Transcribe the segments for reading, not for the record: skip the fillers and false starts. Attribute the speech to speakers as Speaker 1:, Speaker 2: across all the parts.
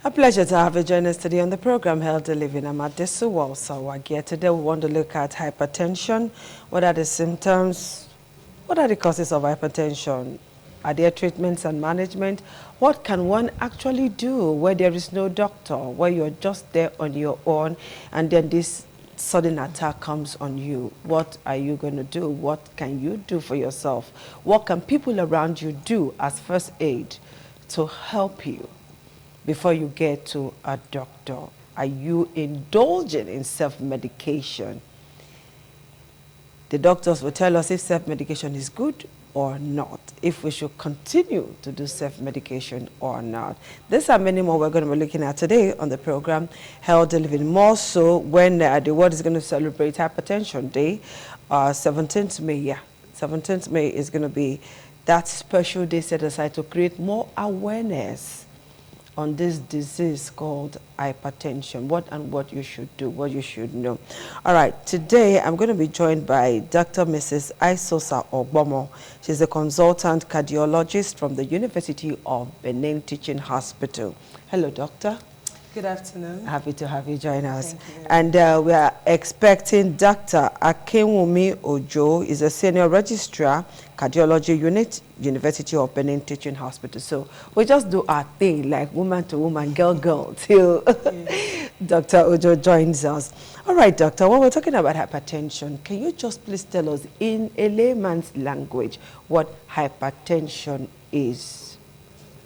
Speaker 1: A pleasure to have you join us today on the program Healthy Living. I'm at Desu so again today we want to look at hypertension. What are the symptoms? What are the causes of hypertension? Are there treatments and management? What can one actually do where there is no doctor, where you're just there on your own and then this sudden attack comes on you? What are you going to do? What can you do for yourself? What can people around you do as first aid to help you before you get to a doctor? Are you indulging in self-medication? The doctors will tell us if self-medication is good or not, if we should continue to do self-medication or not. These are many more we're going to be looking at today on the program Healthy Living, more so when the world is going to celebrate Hypertension Day. 17th May, 17th May is going to be that special day set aside to create more awareness on this disease called hypertension, what you should do, what you should know. All right, today I'm going to be joined by Dr. Mrs. Isosa Ogbomo. She's a consultant cardiologist from the University of Benin Teaching Hospital. Hello, doctor.
Speaker 2: Good afternoon.
Speaker 1: Happy to have you join us.
Speaker 2: Thank you.
Speaker 1: And we are expecting Dr. Akinwumi Ojo, is a senior registrar, cardiology unit, University of Benin Teaching Hospital. So we just do our thing, like woman to woman, girl, girl, till Dr. Ojo joins us. All right, doctor, when we're talking about hypertension, can you just please tell us in a layman's language what hypertension is?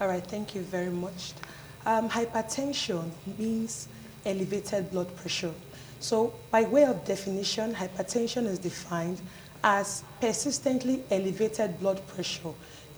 Speaker 2: All right, thank you very much. Hypertension means elevated blood pressure. So by way of definition, hypertension is defined as persistently elevated blood pressure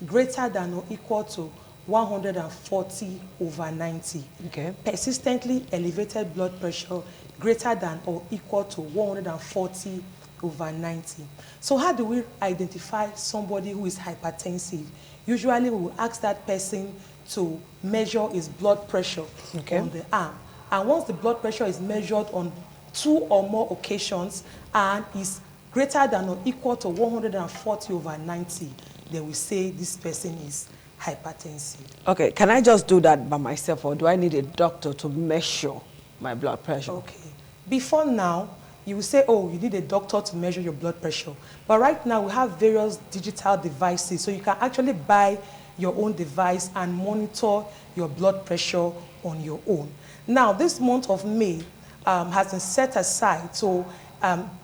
Speaker 2: greater than or equal to 140/90.
Speaker 1: Okay.
Speaker 2: Persistently elevated blood pressure greater than or equal to 140/90. So how do we identify somebody who is hypertensive? Usually we will ask that person to measure his blood pressure on the arm. And once the blood pressure is measured on 2 or more occasions and is greater than or equal to 140/90, then we say this person is hypertensive.
Speaker 1: Okay, can I just do that by myself, or do I need a doctor to measure my blood pressure?
Speaker 2: Okay. Before now, you will say, oh, you need a doctor to measure your blood pressure. But right now, we have various digital devices, so you can actually buy your own device and monitor your blood pressure on your own. Now, this month of May has been set aside to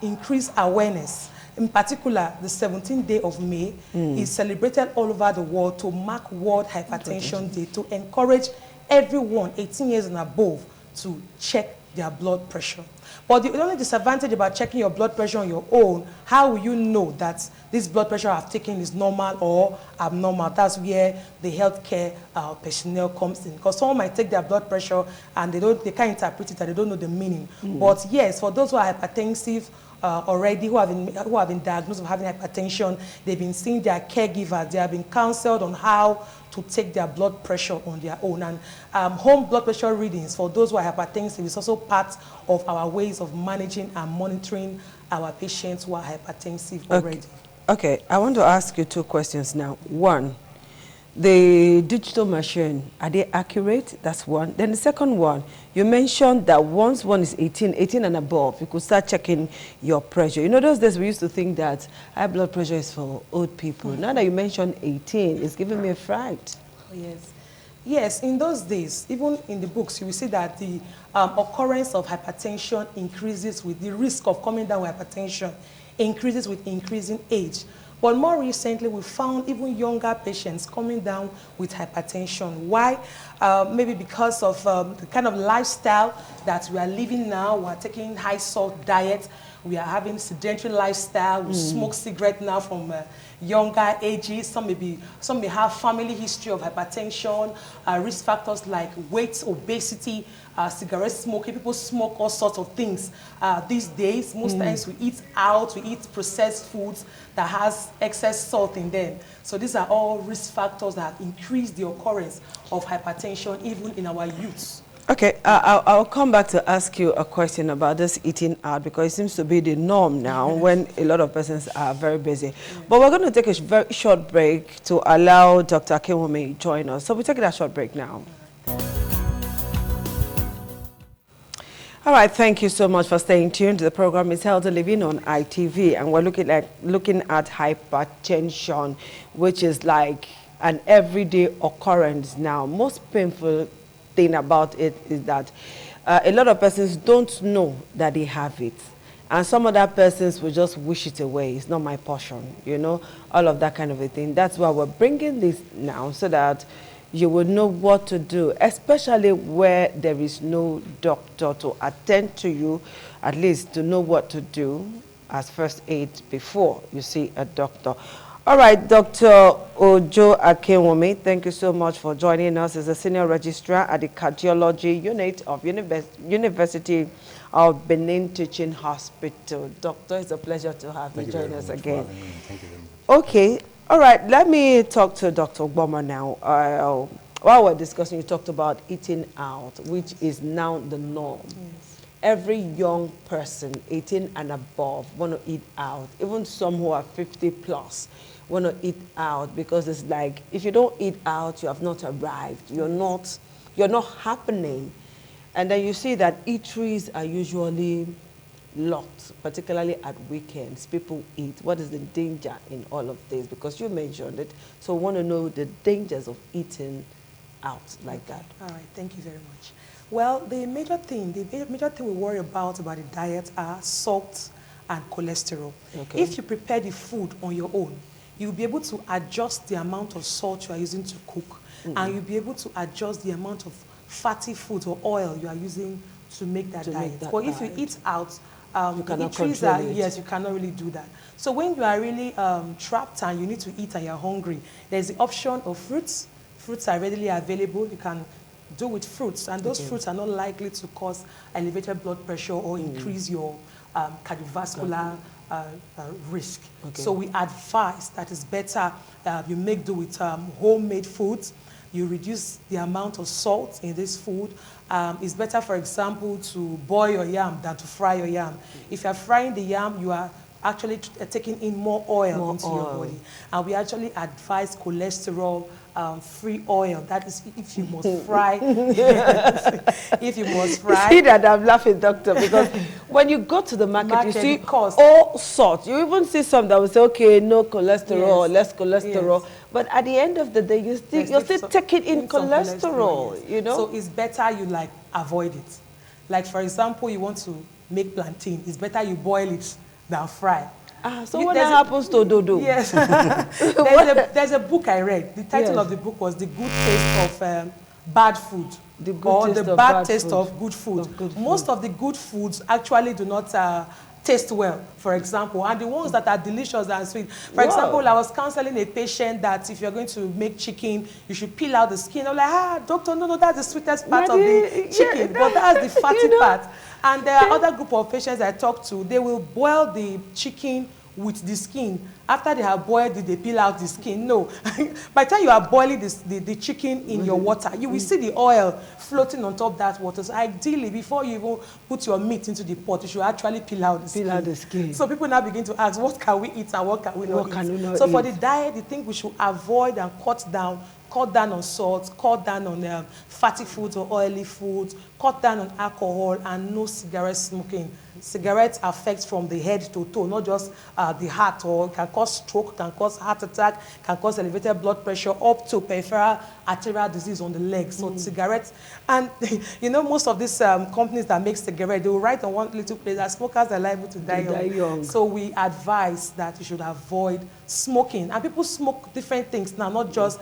Speaker 2: increase awareness. In particular, the 17th day of May is celebrated all over the world to mark World Hypertension Day, to encourage everyone 18 years and above to check their blood pressure. But the only disadvantage about checking your blood pressure on your own, how will you know that this blood pressure I've taken is normal or abnormal? That's where the healthcare personnel comes in. Because someone might take their blood pressure and they can't interpret it and they don't know the meaning. But yes, for those who are hypertensive already, who have been diagnosed with having hypertension, they've been seeing their caregivers, they have been counseled on how to take their blood pressure on their own. And home blood pressure readings for those who are hypertensive is also part of our ways of managing and monitoring our patients who are hypertensive already.
Speaker 1: Okay, I want to ask you 2 questions now. One, the digital machine, are they accurate? That's one. Then the second one, you mentioned that once one is 18 and above, you could start checking your pressure. You know, those days we used to think that high blood pressure is for old people. Now that you mentioned 18, it's giving me a fright.
Speaker 2: Oh, yes. Yes, in those days, even in the books, you will see that the occurrence of hypertension increases with the risk of coming down with hypertension increases with increasing age. But more recently, we found even younger patients coming down with hypertension. Why? Maybe because of the kind of lifestyle that we are living now. We are taking high salt diet. We are having sedentary lifestyle. We smoke cigarette now from younger ages. Some may have family history of hypertension, risk factors like weight, obesity, cigarette smoking. People smoke all sorts of things these days. Most times we eat out, we eat processed foods that has excess salt in them. So these are all risk factors that increase the occurrence of hypertension even in our youths.
Speaker 1: Okay, I'll come back to ask you a question about this eating out, because it seems to be the norm now when a lot of persons are very busy. But we're going to take a very short break to allow Dr. Akinwumi join us. So we're taking a short break now. All right, thank you so much for staying tuned. The program is Healthy Living on ITV, and we're looking at hypertension, which is like an everyday occurrence now. Most painful thing about it is that a lot of persons don't know that they have it. And some other persons will just wish it away. It's not my portion, you know, all of that kind of a thing. That's why we're bringing this now, so that you will know what to do, especially where there is no doctor to attend to you, at least to know what to do as first aid before you see a doctor. All right, Dr. Ojo Akinwumi, thank you so much for joining us as a senior registrar at the cardiology unit of University of Benin Teaching Hospital. Doctor, it's a pleasure to have you join us again.
Speaker 3: Thank you very much.
Speaker 1: Okay, all right, let me talk to Dr. Ogboma now. While we're discussing, you talked about eating out, which is now the norm.
Speaker 2: Yes.
Speaker 1: Every young person, 18 and above, want to eat out. Even some who are 50 plus want to eat out, because it's like, if you don't eat out, you have not arrived. You're not happening. And then you see that eateries are usually locked, particularly at weekends. People eat. What is the danger in all of this? Because you mentioned it. So we want to know the dangers of eating out like that.
Speaker 2: All right, thank you very much. Well, the major thing we worry about the diet are salt and cholesterol.
Speaker 1: Okay.
Speaker 2: If you prepare the food on your own, you'll be able to adjust the amount of salt you are using to cook, and you'll be able to adjust the amount of fatty food or oil you are using to make that diet. But if you eat out,
Speaker 1: you cannot control it.
Speaker 2: yes, you cannot really do that. So when you are really trapped and you need to eat and you're hungry, there's the option of fruits. Fruits are readily available. You can do with fruits, and those fruits are not likely to cause elevated blood pressure or increase your cardiovascular risk.
Speaker 1: Okay.
Speaker 2: So we advise that it's better you make do with homemade foods. You reduce the amount of salt in this food. It's better, for example, to boil your yam than to fry your yam. If you're frying the yam, you are actually taking in more oil into your body. And we actually advise cholesterol free oil. That is, if you must fry. If you must fry.
Speaker 1: See that I'm laughing, doctor, because when you go to the market, you see all sorts. You even see some that will say, okay, no cholesterol, less cholesterol. Yes. But at the end of the day, you're still taking in cholesterol,
Speaker 2: yes.
Speaker 1: You know?
Speaker 2: So it's better you avoid it. Like, for example, you want to make plantain. It's better you boil it than fry.
Speaker 1: So what happens to dodo?
Speaker 2: Yes. there's a book I read. The title of the book was The Good Taste of Bad Food. The Bad Taste of Good Food. Most of the good foods actually do not taste well, for example, and the ones that are delicious and sweet. For example, I was counseling a patient that if you're going to make chicken, you should peel out the skin. I'm like, doctor, no, that's the sweetest part of the chicken, but that's the fatty part. And there are other group of patients I talk to, they will boil the chicken with the skin. After they have boiled it, they peel out the skin. No. By the time you are boiling the chicken in your water, you will see the oil floating on top of that water. So ideally, before you even put your meat into the pot, you should actually peel out the skin.
Speaker 1: Peel out the skin.
Speaker 2: So people now begin to ask, what can we eat and what can we not eat? So for the diet, the thing we should avoid and cut down on salt, cut down on fatty foods or oily foods, cut down on alcohol, and no cigarette smoking. Cigarettes affect from the head to toe, not just the heart, or can cause stroke, can cause heart attack, can cause elevated blood pressure, up to peripheral arterial disease on the legs. So cigarettes, and you know, most of these companies that make cigarettes, they will write on one little place that smokers are liable to die young. So we advise that you should avoid smoking. And people smoke different things now, not just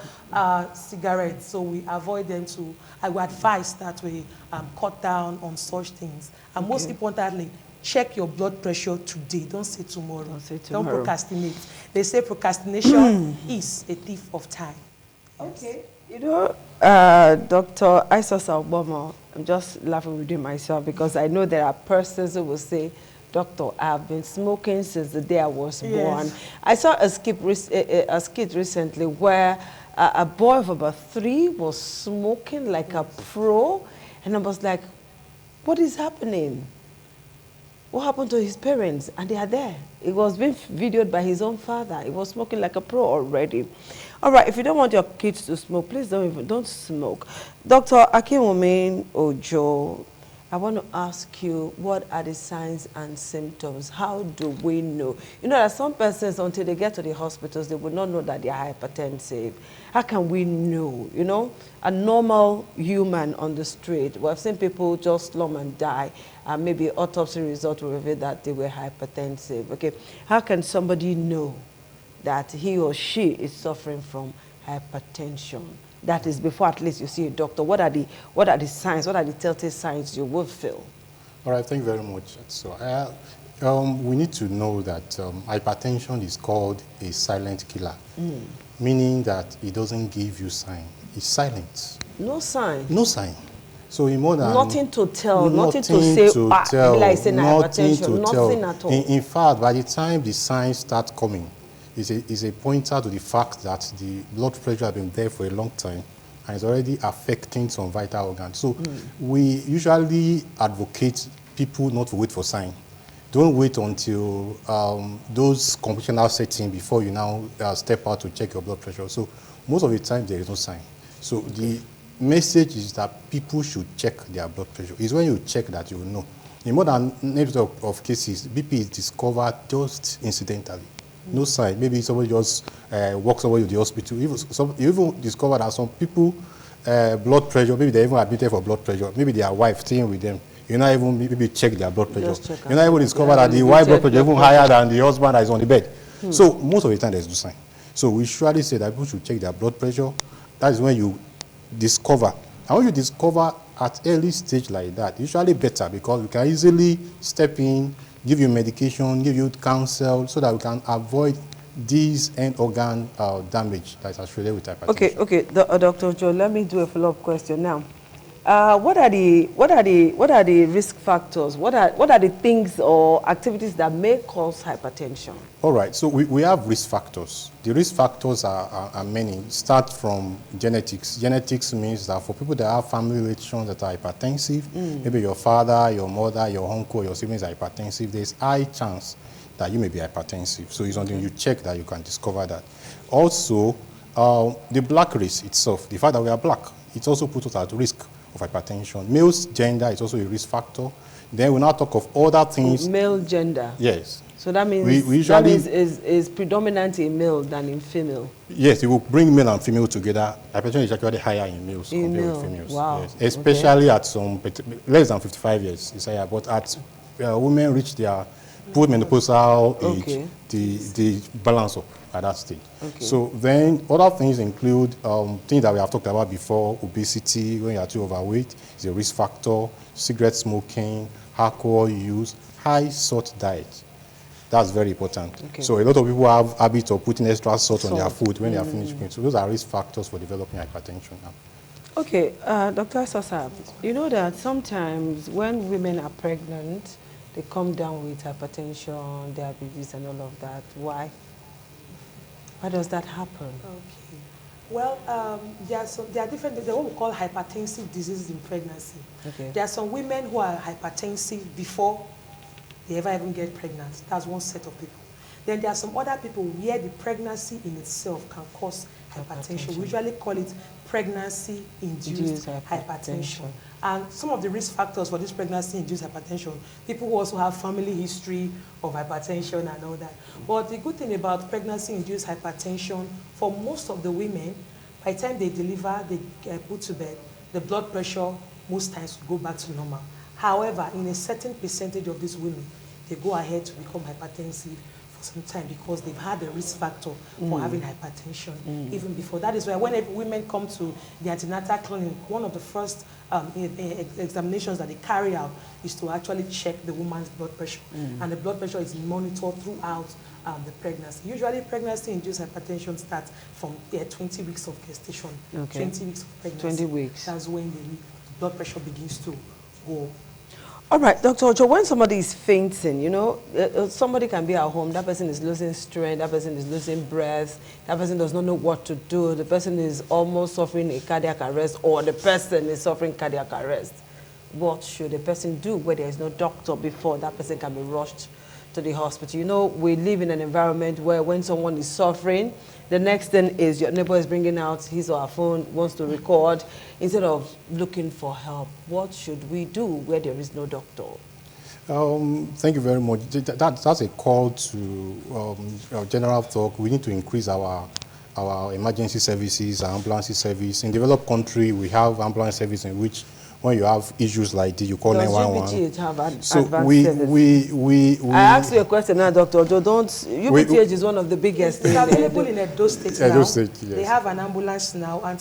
Speaker 2: cigarettes. So we avoid them too. I would advise that we cut down on such things. And most importantly, check your blood pressure today. Don't say tomorrow. Don't procrastinate. They say procrastination is a thief of time.
Speaker 1: Okay. You know, Dr. Isos Ogboma, I'm just laughing with you myself, because I know there are persons who will say, Doctor, I've been smoking since the day I was born. I saw a skit recently where a boy of about 3 was smoking like a pro, and I was like, what is happening? What happened to his parents? And they are there. It was being videoed by his own father. He was smoking like a pro already. All right, if you don't want your kids to smoke, please don't smoke. Dr. Akinwumi Ojo, I want to ask you, what are the signs and symptoms? How do we know? You know, there are some persons, until they get to the hospitals, they would not know that they are hypertensive. How can we know? You know, a normal human on the street, we have seen people just slum and die, and maybe autopsy result will reveal that they were hypertensive. Okay, how can somebody know that he or she is suffering from hypertension? That is before at least you see a doctor. What are the signs? What are the telltale signs you will feel?
Speaker 3: All right, thank you very much. So we need to know that hypertension is called a silent killer, meaning that it doesn't give you sign. It's silent.
Speaker 1: No sign.
Speaker 3: No sign. So in more than
Speaker 1: nothing to tell, nothing to say, like saying hypertension, nothing at all.
Speaker 3: In fact, by the time the signs start coming, is a pointer to the fact that the blood pressure has been there for a long time and is already affecting some vital organs. So we usually advocate people not to wait for sign. Don't wait until those complications are setting before you now step out to check your blood pressure. So most of the time there is no sign. So the message is that people should check their blood pressure. It's when you check that you will know. In more than 90% of cases, BP is discovered just incidentally. No sign. Maybe somebody just walks over to the hospital. You even discover that some people, blood pressure, maybe they even admitted for blood pressure. Maybe their wife staying with them. You not even maybe check their blood pressure. You not even discover that the wife blood pressure is even higher than the husband that is on the bed. So most of the time there's no sign. So we usually say that people should check their blood pressure. That is when you discover. And when you discover at early stage like that, usually better because we can easily step in, give you medication, give you counsel, so that we can avoid these end organ damage that is associated with hypertension.
Speaker 1: Okay, Dr. Joe, let me do a follow-up question now. What are the risk factors? What are the things or activities that may cause hypertension?
Speaker 3: All right, so we have risk factors. The risk factors are many. Start from genetics. Genetics means that for people that have family relations that are hypertensive, maybe your father, your mother, your uncle, your siblings are hypertensive, there's high chance that you may be hypertensive. So it's something you check that you can discover that. Also, the black race itself, the fact that we are black, it also puts us at risk of hypertension. Male's gender is also a risk factor. Then we now talk of other things.
Speaker 1: Male gender?
Speaker 3: Yes.
Speaker 1: So that means we usually is predominant in male than in female? Yes,
Speaker 3: it will bring male and female together. Hypertension is actually higher in males compared with females.
Speaker 1: Wow.
Speaker 3: Yes. Especially at some less than 55 years, it's higher. But at women reach their post-menopausal age, the balance up at that stage. So then other things include things that we have talked about before: obesity, when you are too overweight is a risk factor, cigarette smoking, alcohol use, high salt diet. That's very important. So a lot of people have habits of putting extra salt on their food when they are finished cooking. So those are risk factors for developing hypertension now.
Speaker 1: Okay, Dr. Sosa, you know that sometimes when women are pregnant, they come down with hypertension, diabetes, and all of that. Why? Why does that happen?
Speaker 2: Okay. Well, there are different, what we call hypertensive diseases in pregnancy. There are some women who are hypertensive before they ever even get pregnant. That's one set of people. Then there are some other people where the pregnancy in itself can cause hypertension. We usually call it pregnancy-induced hypertension. And some of the risk factors for this pregnancy-induced hypertension, people who also have family history of hypertension and all that. But the good thing about pregnancy-induced hypertension, for most of the women, by the time they deliver, they get put to bed, the blood pressure most times will go back to normal. However, in a certain percentage of these women, they go ahead to become hypertensive for some time because they've had a risk factor for having hypertension even before. That is why when women come to the antenatal clinic, one of the first examinations that they carry out is to actually check the woman's blood pressure. And the blood pressure is monitored throughout the pregnancy. Usually pregnancy-induced hypertension starts from 20 weeks of gestation, 20 weeks of pregnancy.
Speaker 1: 20 weeks.
Speaker 2: That's when the blood pressure begins to go.
Speaker 1: All right, Dr. Ojo, when somebody is fainting, you know, somebody can be at home, that person is losing strength, that person is losing breath, that person does not know what to do, the person is almost suffering a cardiac arrest, or the person is suffering cardiac arrest. What should the person do where there is no doctor before that person can be rushed to the hospital. You know, we live in an environment where when someone is suffering, the next thing is your neighbor is bringing out his or her phone, wants to record, instead of looking for help. What should we do where there is no doctor?
Speaker 3: Thank you very much. That's a call to general talk. We need to increase our emergency services, our ambulance service. In developed country, we have ambulance service in which when you have issues like this, you call 911.
Speaker 1: Does UPTH have advanced
Speaker 3: so
Speaker 1: service? I asked you a question now, Doctor. UPTH is one of the biggest.
Speaker 2: It's available in Edo State now.
Speaker 3: Edo State, yes.
Speaker 2: They have an ambulance now, and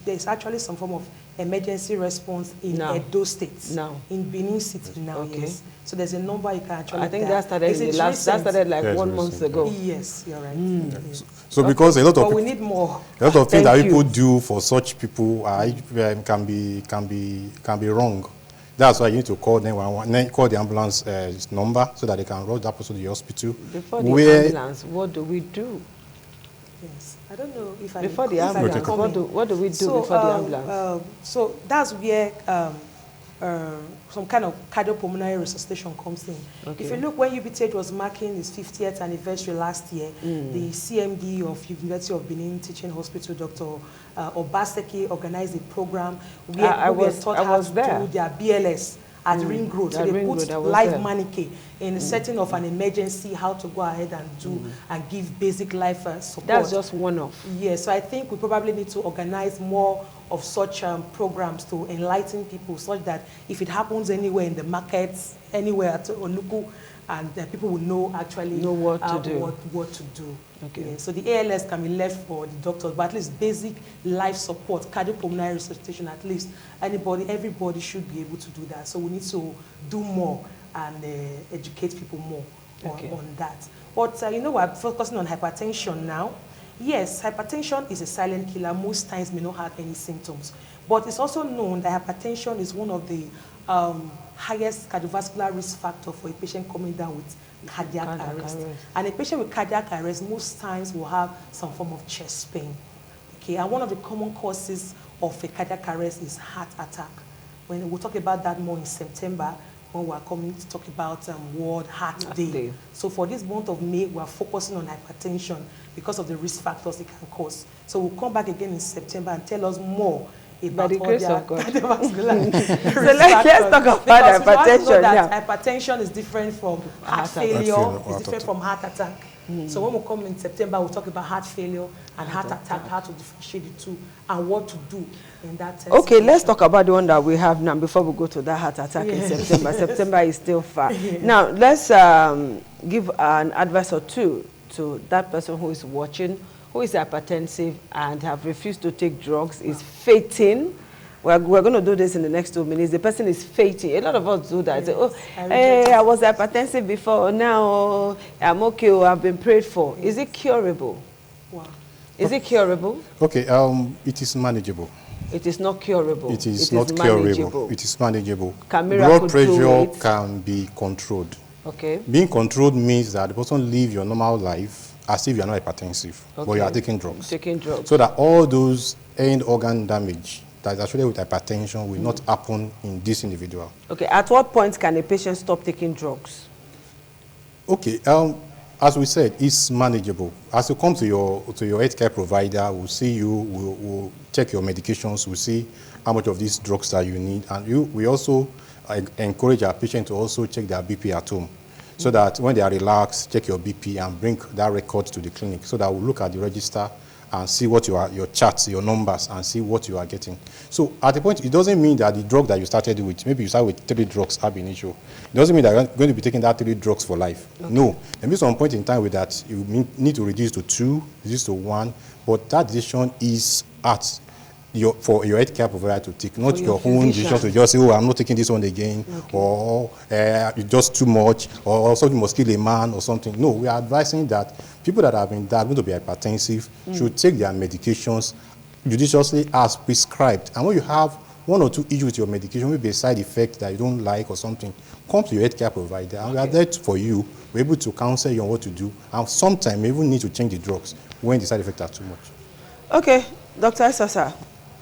Speaker 2: there's actually some form of emergency response in Edo State.
Speaker 1: Now.
Speaker 2: In Benin City now,
Speaker 1: Okay.
Speaker 2: Yes. So there's a number you can actually
Speaker 1: I think that started in the last. That started like 1 month ago.
Speaker 2: Yes, you're right. Yes.
Speaker 3: So because a lot of
Speaker 2: but we need more.
Speaker 3: A lot of things that
Speaker 1: Thank
Speaker 3: people
Speaker 1: you.
Speaker 3: do for such people can be wrong. That's why you need to call 911, call the ambulance number so that they can rush that person to the hospital.
Speaker 1: Before the ambulance, what do we do?
Speaker 2: Yes, I don't know if I
Speaker 1: Before the ambulance, what do we do before the ambulance?
Speaker 2: So that's where some kind of cardiopulmonary resuscitation comes in.
Speaker 1: Okay.
Speaker 2: If you look, when UPTH was marking its 50th anniversary last year, the CMD of University of Benin Teaching Hospital, Dr. Obaseki, organized a program where
Speaker 1: I
Speaker 2: people were
Speaker 1: was
Speaker 2: taught how to
Speaker 1: there.
Speaker 2: do their BLS at Ring Road. So
Speaker 1: At
Speaker 2: they
Speaker 1: Ring
Speaker 2: put
Speaker 1: Road, I was
Speaker 2: live
Speaker 1: there.
Speaker 2: mannequin in the setting of an emergency, how to go ahead and do and give basic life support.
Speaker 1: That's just one-off.
Speaker 2: Yes, so I think we probably need to organize more of such programs to enlighten people, such that if it happens anywhere in the markets, anywhere at Oluku, and people will know actually
Speaker 1: what to do.
Speaker 2: What to do.
Speaker 1: Okay.
Speaker 2: Yeah, so the ALS can be left for the doctors, but at least basic life support, cardiopulmonary resuscitation, at least everybody should be able to do that. So we need to do more and educate people more on that. But we're focusing on hypertension now. Yes, hypertension is a silent killer. Most times may not have any symptoms. But it's also known that hypertension is one of the highest cardiovascular risk factor for a patient coming down with cardiac arrest. And a patient with cardiac arrest most times will have some form of chest pain. Okay, and one of the common causes of a cardiac arrest is heart attack. We'll talk about that more in September, when we're coming to talk about World Heart Day. So for this month of May, we're focusing on hypertension because of the risk factors it can cause. So we'll come back again in September and tell us more about
Speaker 1: the grace of God.
Speaker 2: Cardiovascular
Speaker 1: So let's talk about hypertension now.
Speaker 2: Hypertension is different from heart failure, it's different from heart attack. So when we come in September, we'll talk about heart failure and heart attack, how to differentiate the two, and what to do in that situation.
Speaker 1: Okay, let's talk about the one that we have now before we go to that heart attack in September. September is still far. Now, let's give an advice or two to that person who is watching, who is hypertensive and have refused to take drugs, is fainting. We're going to do this in the next 2 minutes. The person is fainting. A lot of us do that.
Speaker 2: Yes,
Speaker 1: Say, I was hypertensive before. Now I'm okay. I've been prayed for. Is it curable?
Speaker 2: Wow.
Speaker 1: Is it curable?
Speaker 3: Okay, it is manageable.
Speaker 1: It is not curable.
Speaker 3: It is not curable.
Speaker 1: manageable.
Speaker 3: It is manageable.
Speaker 1: Can miracle
Speaker 3: Blood pressure
Speaker 1: do it?
Speaker 3: can be controlled.
Speaker 1: Okay.
Speaker 3: Being controlled means that the person live your normal life as if you are not hypertensive, but you are taking drugs.
Speaker 1: Taking drugs.
Speaker 3: So that all those end organ damage that is associated with hypertension will not happen in this individual.
Speaker 1: Okay. At what point can a patient stop taking drugs?
Speaker 3: Okay. As we said, it's manageable. As you come to your healthcare provider, we'll see you, we'll check your medications, we'll see how much of these drugs that you need, and we also encourage our patient to also check their BP at home, so that when they are relaxed, check your BP and bring that record to the clinic, so that we'll look at the register and see what your charts, your numbers, and see what you are getting. So at a point, it doesn't mean that the drug that you started with, maybe you start with 3 drugs, have an issue. It doesn't mean that you're going to be taking that 3 drugs for life. Okay. No. There may be some point in time with that you need to reduce to 2, reduce to 1, but that decision is for your healthcare provider to take, not your own decision to just say, oh, I'm not taking this one again, or it's just too much, or something must kill a man or something. No, we are advising that people that have been diagnosed to be hypertensive should take their medications judiciously as prescribed. And when you have 1 or 2 issues with your medication, maybe a side effect that you don't like or something, come to your healthcare provider, and we are there for you. We're able to counsel you on what to do, and sometimes we even need to change the drugs when the side effects are too much.
Speaker 1: Okay, Dr. Esosa,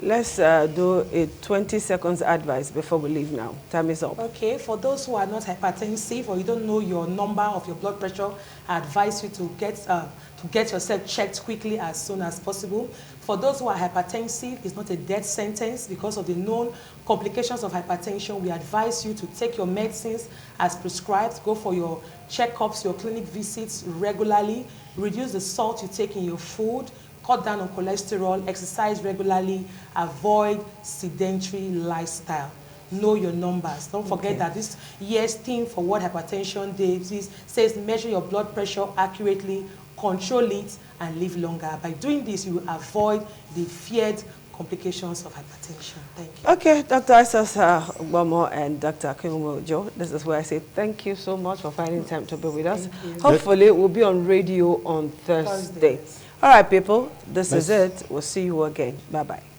Speaker 1: let's do a 20 seconds advice before we leave now. Time is up.
Speaker 2: Okay, for those who are not hypertensive or you don't know your number of your blood pressure, I advise you to get yourself checked quickly as soon as possible. For those who are hypertensive, it's not a death sentence because of the known complications of hypertension. We advise you to take your medicines as prescribed, go for your checkups, your clinic visits regularly, reduce the salt you take in your food, cut down on cholesterol, exercise regularly, avoid sedentary lifestyle. Know your numbers. Don't forget that this year's theme for World Hypertension Day says measure your blood pressure accurately, control it, and live longer. By doing this, you will avoid the feared complications of hypertension. Thank you.
Speaker 1: Okay, Dr. Isasa Bomo and Dr. Akinwumojo, this is where I say thank you so much for finding time to be with us. Hopefully, we'll be on radio on Thursday. All right, people, this is it. We'll see you again. Bye-bye.